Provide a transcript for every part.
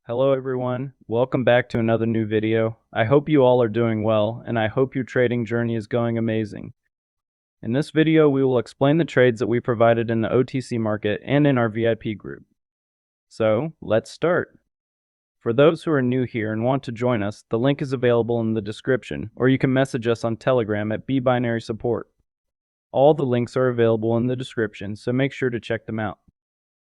Hello everyone, welcome back to another new video. I hope you all are doing well, and I hope your trading journey is going amazing. In this video, we will explain the trades that we provided in the OTC market and in our VIP group. So, let's start. For those who are new here and want to join us, the link is available in the description, or you can message us on Telegram at bbinarysupport. All the links are available in the description, so make sure to check them out.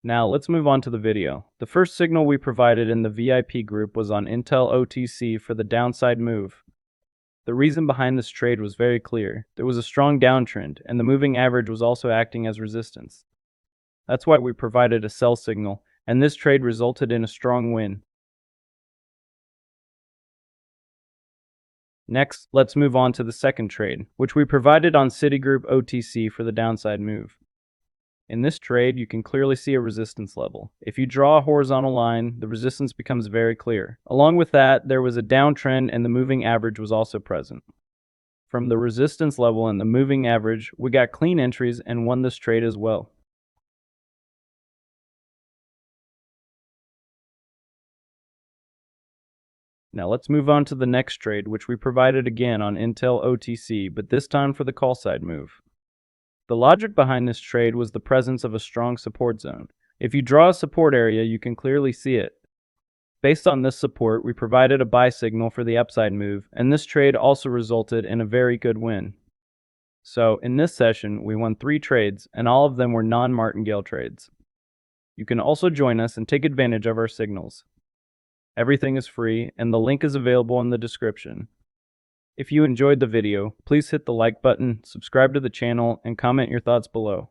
Now, let's move on to the video. The first signal we provided in the VIP group was on Intel OTC for the downside move. The reason behind this trade was very clear. There was a strong downtrend, and the moving average was also acting as resistance. That's why we provided a sell signal, and this trade resulted in a strong win. Next, let's move on to the second trade, which we provided on Citigroup OTC for the downside move. In this trade, you can clearly see a resistance level. If you draw a horizontal line, the resistance becomes very clear. Along with that, there was a downtrend and the moving average was also present. From the resistance level and the moving average, we got clean entries and won this trade as well. Now let's move on to the next trade, which we provided again on Intel OTC, but this time for the call side move. The logic behind this trade was the presence of a strong support zone. If you draw a support area, you can clearly see it. Based on this support, we provided a buy signal for the upside move, and this trade also resulted in a very good win. So, in this session, we won 3 trades, and all of them were non-martingale trades. You can also join us and take advantage of our signals. Everything is free, and the link is available in the description. If you enjoyed the video, please hit the like button, subscribe to the channel, and comment your thoughts below.